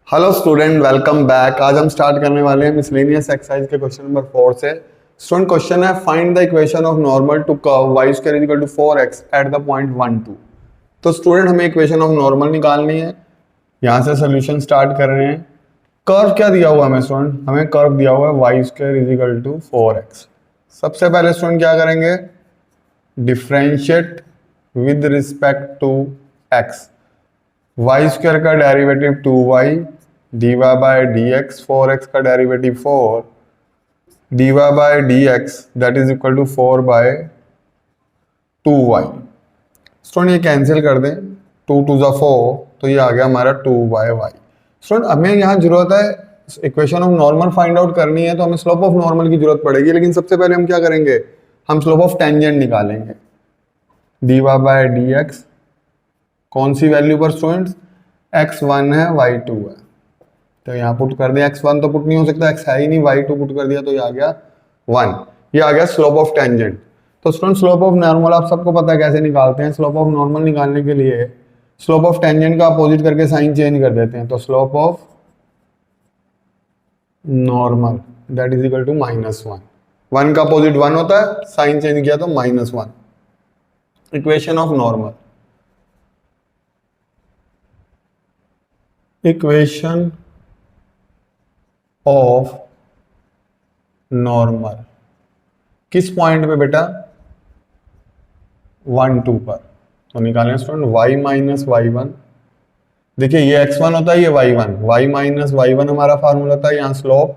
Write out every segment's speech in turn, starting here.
Hello student, welcome back. आज हम start करने वाले हैं मिसलेनियस एक्सरसाइज के क्वेश्चन नंबर 4 से। स्टूडेंट क्वेश्चन है find the equation of normal to curve y square equal to 4x at the point 1 2। तो स्टूडेंट हमें इक्वेशन ऑफ नॉर्मल निकालनी है। यहाँ से सोल्यूशन स्टार्ट कर रहे हैं। कर्व क्या दिया हुआ हमें स्टूडेंट? हमें कर्व दिया हुआ है y square is equal to 4x। सबसे पहले स्टूडेंट क्या करेंगे? Differentiate with respect to x। y square का derivative 2y dy by d x, 4x का derivative 4 dy by d x that is equal to 4 by 2y। Student ये cancel कर दें, 2 2 जा 4, तो ये आ गया हमारा 2 बाय y। स्टूडेंट हमें यहाँ जरूरत है equation of normal find out करनी है, तो हमें स्लोप ऑफ नॉर्मल की जरूरत पड़ेगी। लेकिन सबसे पहले हम क्या करेंगे? हम स्लोप ऑफ टेंजेंट निकालेंगे। dy बाय डी एक्स कौन सी वैल्यू पर स्टूडेंट्स? x1 है, y2 है, तो यहाँ पुट कर दिया। x1 तो पुट नहीं हो सकता, x है ही नहीं, y2 पुट कर दिया तो ये आ गया 1। ये आ गया स्लोप ऑफ टेंजेंट। तो स्टूडेंट स्लोप ऑफ नॉर्मल आप सबको पता है कैसे निकालते हैं। स्लोप ऑफ नॉर्मल निकालने के लिए स्लोप ऑफ टेंजेंट का अपोजिट करके साइन चेंज कर देते हैं। तो slope of normal that is equal to -1। 1 का अपोजिट 1 होता है, साइन चेंज किया तो -1। Equation of normal, equation of normal किस पॉइंट पे बेटा? 1 2 पर। तो निकालें स्टूडेंट y माइनस y1। देखिए ये x1 होता है, ये y1। y माइनस y1 हमारा फार्मूला था। यहाँ slope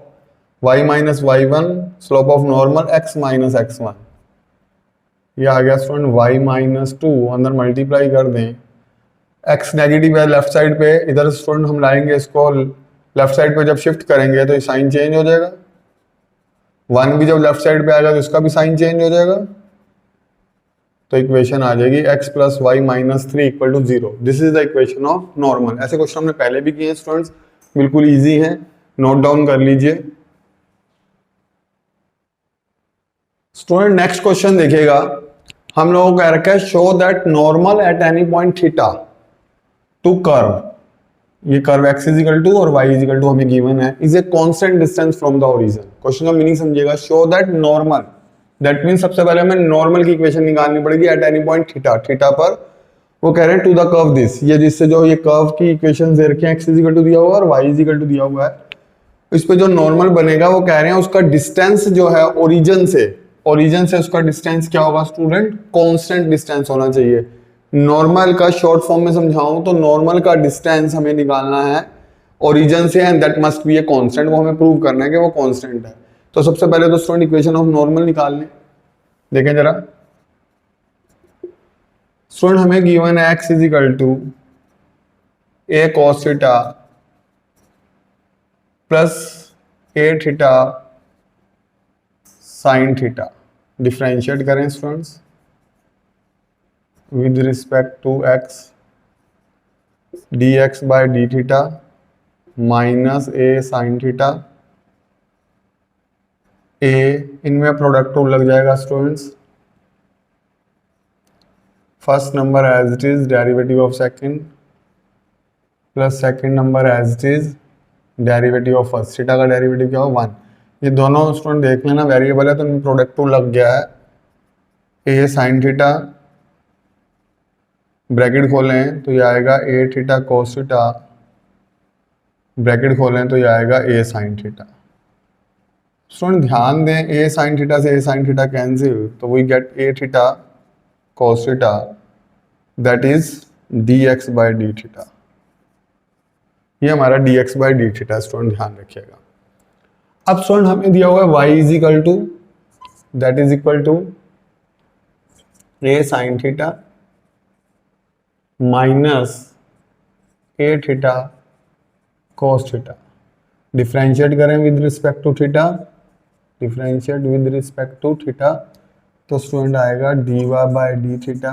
y minus y1 slope of normal x minus x1। ये आ गया स्टूडेंट y माइनस 2, अंदर मल्टीप्लाई कर दें। x नेगेटिव है लेफ्ट साइड पे, इधर स्टूडेंट हम लाएंगे इसको लेफ्ट साइड पे। जब शिफ्ट करेंगे तो ये साइन चेंज हो जाएगा। 1 भी जब लेफ्ट साइड पे आएगा तो इसका भी साइन चेंज हो जाएगा। तो इक्वेशन आ जाएगी x plus y minus 3 equal to 0। This is the equation of normal. ऐसे क्वेश्चन हमने पहले भी किए हैं स्टूडेंट्स, बिल्कुल इजी है, नोट डाउन कर लीजिए। स्टूडेंट नेक्स्ट क्वेश्चन देखिएगा, हम लोगों को कह रखा है show that normal at any point theta to curve. ये curve x is equal to और y इज इक्वल टू हमें गिवन है, is a constant distance from the origin. Question का मीनिंग समझिएगा। Show that normal, that mean सबसे पहले हमें normal की इक्वेशन निकालनी पड़ेगी at any point theta. Theta पर वो कह रहे हैं टू द कर्व दिस, ये जिससे जो ये कर्व की इक्वेशन दे रखी है, x इज इक्वल टू दिया हुआ है और y इज इक्वल टू दिया हुआ है। इस पे जो नॉर्मल बनेगा वो कह रहे हैं उसका डिस्टेंस जो है ओरिजिन से उसका डिस्टेंस क्या होगा स्टूडेंट? कांस्टेंट डिस्टेंस होना चाहिए। नॉर्मल का शॉर्ट फॉर्म में समझाऊं तो नॉर्मल का डिस्टेंस हमें निकालना है ओरिजिन से, and that must be a constant. वो हमें प्रूव करना है कि वो कांस्टेंट है। तो सबसे पहले तो स्टूडेंट इक्वेशन ऑफ नॉर्मल निकाल लें। देखें जरा स्टूडेंट, हमें गिवन है x is equal to a cos theta plus a theta sine theta. Differentiate करें students with respect to x dx by d theta minus a sin theta a, इनमें product rule लग जाएगा students. First number as it is derivative of second plus second number as it is derivative of first. Theta का derivative क्या हो? 1। ये दोनों student देख लेना वेरिएबल है तो इनमें प्रोडक्ट रूल लग गया है। a sin थीटा ब्रैकेट खोलें तो ये आएगा a theta cos theta, bracket खोलें तो ये आएगा a sin थीटा। स्टूडेंट ध्यान दें, a sin थीटा से a sin थीटा कैंसिल, तो we get a theta cos theta that is dx by d theta. ये हमारा dx by d theta student ध्यान रखिएगा। अब स्टूडेंट हमें दिया हुआ है y is equal to that is equal to a sin theta minus a theta cos theta. Differentiate करें with respect to theta, differentiate with respect to theta, तो student आएगा dy बाय डी थीटा।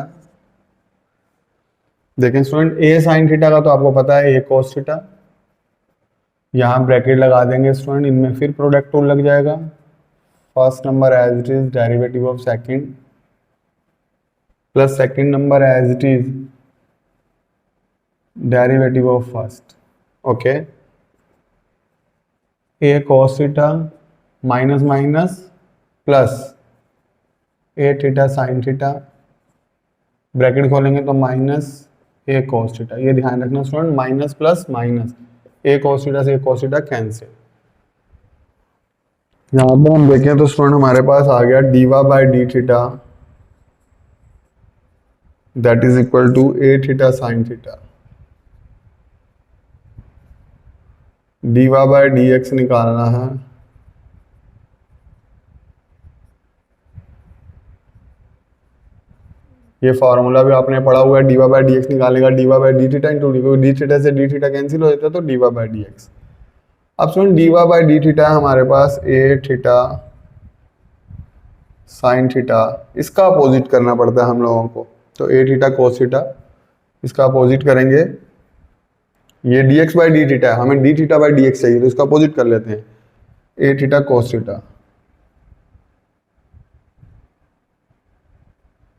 देखें student a sin theta का तो आपको पता है a cos theta, यहाँ ब्रैकेट लगा देंगे स्टूडेंट, इनमें फिर प्रोडक्ट रूल लग जाएगा। First number as it is derivative of second plus second number as it is derivative of first. Okay, a cos theta minus minus plus a theta sine theta, bracket खोलेंगे तो minus a cos theta. ये ध्यान रखना student, minus plus minus, a cos theta से ए cos theta cancel. यहाँ पर हम देखें तो स्टूडेंट हमारे पास आ गया dy by d theta that is equal to a theta sine theta. Dy by d x निकालना है, ये फॉर्मूला भी आपने पढ़ा हुआ है, डीवा बाय डी एक्स निकालेगा dy by d theta into d theta से डी थीटा कैंसिल हो जाता है तो डीवा बाय डी एक्स। अब सुन डीवा बाय डी थीटा हमारे पास ए थीटा साइन थीटा, इसका अपोजिट करना पड़ता है हम लोगों को, तो ए थीटा कोस थीटा, इसका अपोजिट करेंगे। ये D x by D theta है, हमें D theta by D x चाहिए तो इसका अपोजिट कर लेते हैं, ए थीटा कोस थीटा।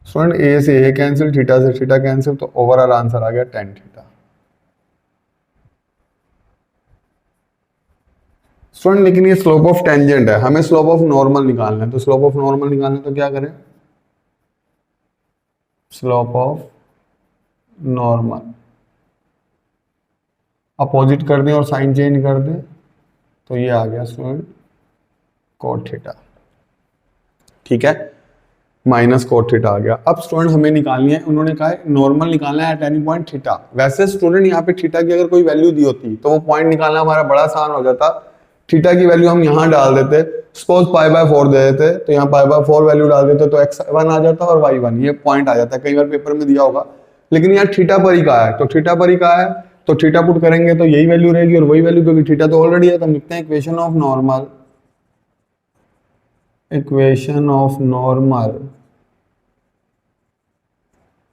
स्टूडेंट ए से ए कैंसिल, थीटा से थीटा कैंसिल, तो ओवरऑल आंसर आ गया टेन थीटा। स्टूडेंट लेकिन ये स्लोप ऑफ टेंजेंट है, हमें स्लोप ऑफ नॉर्मल निकालना है, तो स्लोप ऑफ नॉर्मल निकालना है तो क्या करें, स्लोप ऑफ नॉर्मल अपोजिट कर दें और साइन चेंज कर दें, तो ये आ गया स्टूडेंट कोट थीटा। ठीक है, माइनस कोट थीटा आ गया। अब स्टूडेंट हमें निकालनी है, उन्होंने कहा है नॉर्मल निकालना है एट एनी पॉइंट थीटा। वैसे स्टूडेंट यहाँ पे थीटा की अगर कोई वैल्यू दी होती तो वो पॉइंट निकालना हमारा बड़ा आसान हो जाता। थीटा की वैल्यू हम यहाँ डाल देते, सपोज पाई बाय 4 दे देते, तो यहाँ पाई बाय 4 वैल्यू डाल देते तो x1 आ जाता और y1, ये पॉइंट आ जाता है। कई बार पेपर में दिया होगा, लेकिन यहाँ थीटा पर ही कहा है, तो थीटा पर ही कहा है तो थीटा पुट करेंगे तो यही वैल्यू रहेगी और वही वैल्यू, क्योंकि थीटा तो ऑलरेडी है, तो हम लिखते हैं equation of normal, equation of normal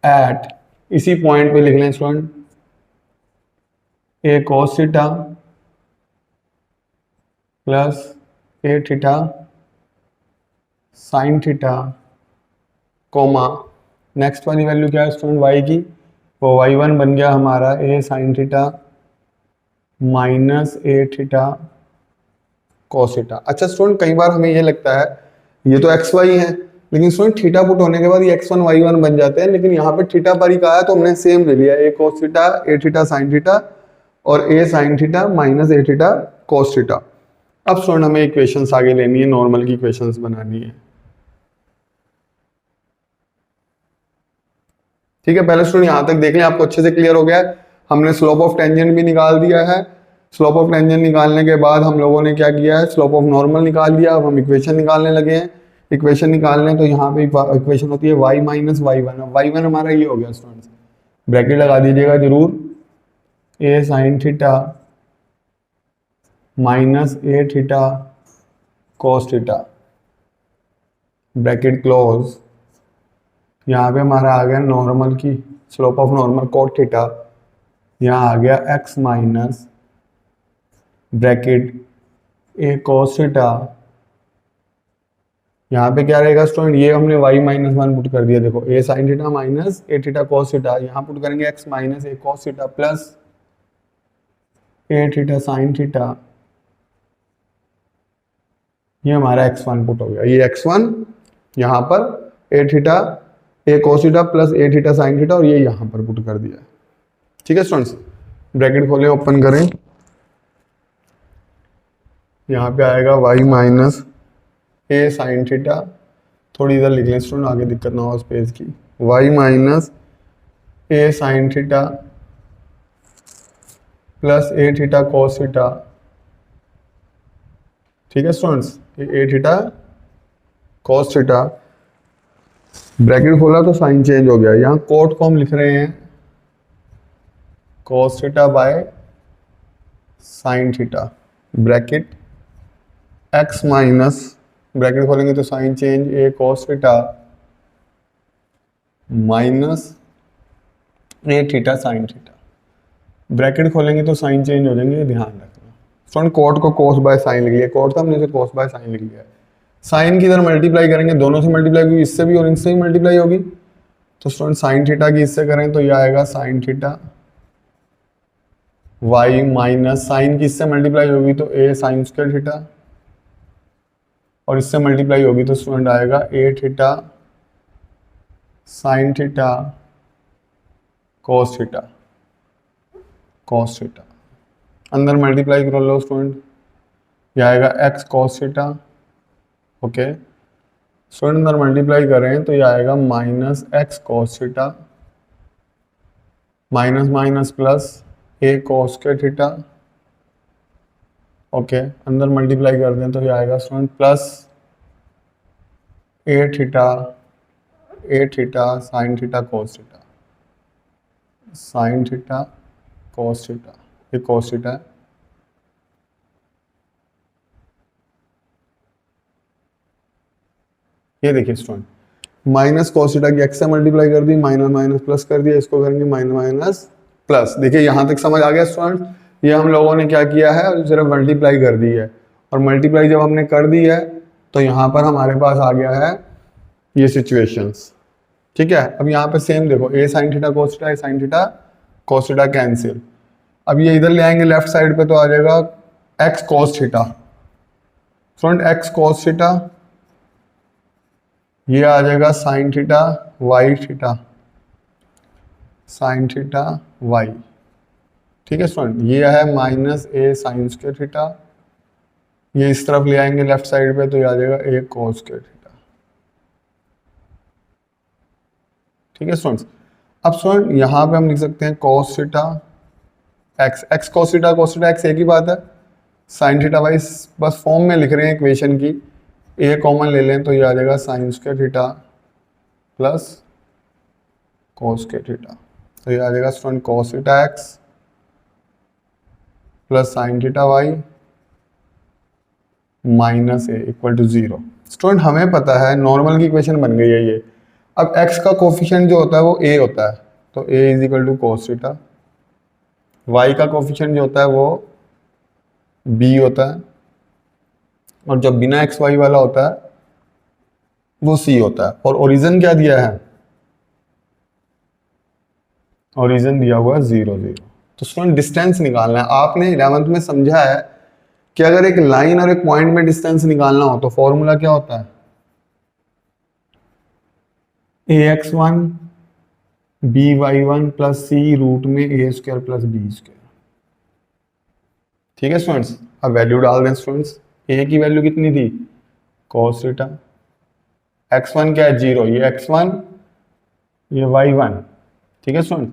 at, इसी पॉइंट पे लिख लें student, a cos theta plus a theta sine theta comma, next वाली वैल्यू क्या है स्टूडेंट y की, वो y1 बन गया हमारा ए sine theta minus a theta cos theta. अच्छा स्टूडेंट कई बार हमें ये लगता है ये तो एक्स वाई है, लेकिन स्टूडेंट थीटा पुट होने के बाद ये x1 y1 बन जाते हैं, लेकिन यहाँ पे थीटा पर ही कहा है तो हमने सेम ले लिया, ए कॉस थीटा ए थीटा साइन थीटा और ए sine theta minus a theta cos theta. अब स्टूडेंट हमें इक्वेशंस आगे लेनी है, नॉर्मल की इक्वेशंस बनानी है। ठीक है, पहले स्टूडेंट यहां तक देख लें, आपको अच्छे से क्लियर हो गया है। हमने स्लोप ऑफ टेंजेंट भी निकाल दिया है, स्लोप ऑफ टेंजेंट निकालने के बाद हम लोगों ने क्या किया है, स्लोप ऑफ नॉर्मल निकाल दिया। अब हम इक्वेशन निकालने लगे हैं, इक्वेशन निकालने तो यहाँ पे इक्वेशन होती है y माइनस y1, y1 हमारा ये हो गया स्टूडेंट्स, ब्रैकेट लगा दीजिएगा जरूर, a sine theta minus a theta cos theta, bracket close, यहाँ पे हमारा आ गया नॉर्मल की slope of normal cot theta, यहाँ आ गया x minus bracket a cos theta, यहाँ पे क्या रहेगा स्टूडेंट, ये हमने y माइनस 1 पुट कर दिया, देखो a sine theta minus a theta cos theta, यहाँ पुट करेंगे x minus a cos theta plus a theta sine theta, ये हमारा x1 पुट हो गया, ये x1 यहाँ पर ए theta A cos theta plus a theta sine theta और ये यहाँ पर पुट कर दिया है। ठीक है स्टूडेंट्स, ब्रैकेट खोलें ओपन करें, यहाँ पे आएगा y minus a sine theta, थोड़ी इधर लिख लें स्टूडेंट आगे दिक्कत ना हो स्पेस की, y minus a sine theta plus a theta cos theta. ठीक है स्टूडेंट्स, ए थीटा कॉस थीटा, ब्रैकेट खोला तो साइन चेंज हो गया, यहाँ कोट को हम लिख रहे हैं cos theta by sine theta, bracket x minus, bracket खोलेंगे तो sign change A cos theta minus a theta sine theta, bracket खोलेंगे तो साइन चेंज हो जाएंगे, ध्यान रखना स्टूडेंट। कोट को कोस बाय साइन लिख लिया, कोट था हमने इसे कोस बाय साइन लिख लिया है। साइन की इधर मल्टीप्लाई करेंगे, दोनों से मल्टीप्लाई होगी, इससे भी और इनसे भी मल्टीप्लाई होगी, तो स्टूडेंट साइन थीटा की इससे करें तो यह आएगा sine theta y minus sine की इससे मल्टीप्लाई होगी तो ए साइन स्क्वायर थीटा, और इससे मल्टीप्लाई होगी तो स्टूडेंट आएगा a theta sine theta cos theta, cos theta. अंदर मल्टीप्लाई कर लो स्टूडेंट, यह आएगा x cos theta. Okay student अंदर मल्टीप्लाई करें तो यह आएगा minus x cos theta minus minus plus a cos के थीटा। ओके अंदर मल्टीप्लाई कर दें तो यह आएगा student plus a theta sine theta cos theta, sine theta cos theta, ये कॉस थीटा है। ये देखिए स्टूडेंट माइनस कॉस थीटा की एक्स से मल्टीप्लाई कर दी, माइनस माइनस प्लस कर दिया, इसको करेंगे माइनस माइनस प्लस। देखिए यहां तक समझ आ गया स्टूडेंट। ये हम लोगों ने क्या किया है, सिर्फ मल्टीप्लाई कर दी है, और मल्टीप्लाई जब हमने कर दी है तो यहाँ पर हमारे पास आ गया है ये सिचुएशंस। ठीक है, अब यहाँ पे सेम देखो a sine theta cos theta, a sine theta cos theta cancel. अब ये इधर ले आएंगे लेफ्ट साइड पे तो आ जाएगा x cos theta. Student x cos theta, ये आ जाएगा sine theta y theta, sine theta y. ठीक है स्टूडेंट, ये है minus a sine square theta, ये इस तरफ ले आएंगे लेफ्ट साइड पे तो ये आ जाएगा ए कोस स्क्वायर थीटा। ठीक है स्टूडेंट्स, अब स्टूडेंट यहाँ पे हम लिख सकते हैं cos theta x, x cos theta x एक ही बात है, साइन थीटा वाई बस फॉर्म में लिख रहे हैं इक्वेशन की। ए कॉमन ले लें तो ये आ जाएगा sine square theta plus cos square theta, तो ये आ जाएगा student cos theta x plus sine theta y minus a equal to 0। Student हमें पता है नॉर्मल की इक्वेशन बन गई है ये। अब x का कोफिशिएंट जो होता है वो a होता है, तो a is equal to cos theta. y का कोफिशिएंट जो होता है वो b होता है, और जब बिना एक्स वाई वाला होता है वो c होता है। और ओरिजिन क्या दिया है, ओरिजिन दिया हुआ है 0 0। तो स्टूडेंट डिस्टेंस निकालना है। आपने 11th में समझा है कि अगर एक लाइन और एक पॉइंट में डिस्टेंस निकालना हो तो फॉर्मूला क्या होता है, ax1 by1 प्लस सी रूट में ए स्क्वायर प्लस बी स्क्वायर। ठीक है स्टूडेंट्स, अब वैल्यू डाल दें स्टूडेंट्स। ए की वैल्यू कितनी थी cos थीटा, x1 क्या है 0, ये x1 ये y1। ठीक है स्टूडेंट,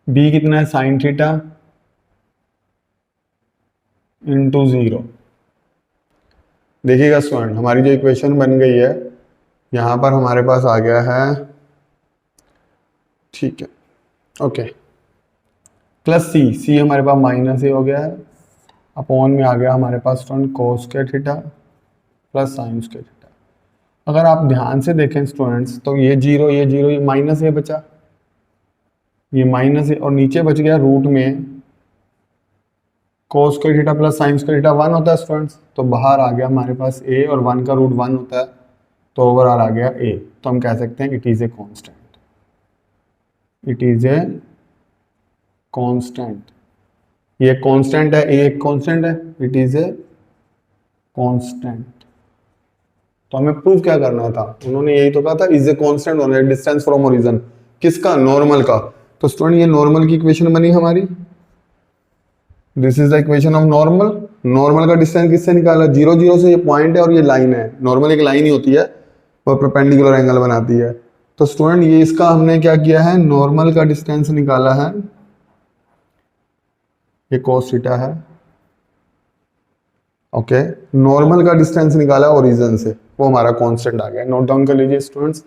b कितना है sin थीटा इंटू 0। देखिएगा स्टूडेंट हमारी जो इक्वेशन बन गई है यहाँ पर हमारे पास आ गया है, ठीक है ओके, प्लस सी हमारे पास माइनस ए हो गया है, अपॉन में आ गया हमारे पास student cos square theta plus sine square theta. अगर आप ध्यान से देखें स्टूडेंट्स तो ये 0 ये माइनस ए बचा, ये माइनस ए, और नीचे बच गया रूट में कोस square theta plus sine square theta 1 होता है स्टूडेंट्स, तो बाहर आ गया हमारे पास a और 1 का रूट 1 होता है, तो ओवरऑल आ गया a। तो हम कह सकते हैं it is a constant, it is a constant. ये कांस्टेंट है, a एक कांस्टेंट है, इट इज ए कांस्टेंट। तो हमें प्रूव क्या करना था, उन्होंने यही तो कहा था इज ए कांस्टेंट होना है डिस्टेंस फ्रॉम ओरिजिन, किसका, नॉर्मल का। तो स्टूडेंट ये नॉर्मल की इक्वेशन बनी हमारी, this is the equation of normal. Normal का डिस्टेंस किससे निकाला, 0 0 से, ये पॉइंट है और ये लाइन है। नॉर्मल एक लाइन ही होती है, वो परपेंडिकुलर एंगल बनाती है। तो स्टूडेंट ये इसका हमने क्या किया है, नॉर्मल का डिस्टेंस निकाला है, ये cos थीटा है। ओके, नॉर्मल का डिस्टेंस निकाला ओरिजिन से, वो हमारा कांस्टेंट आ गया। नोट डाउन कर लीजिए स्टूडेंट्स।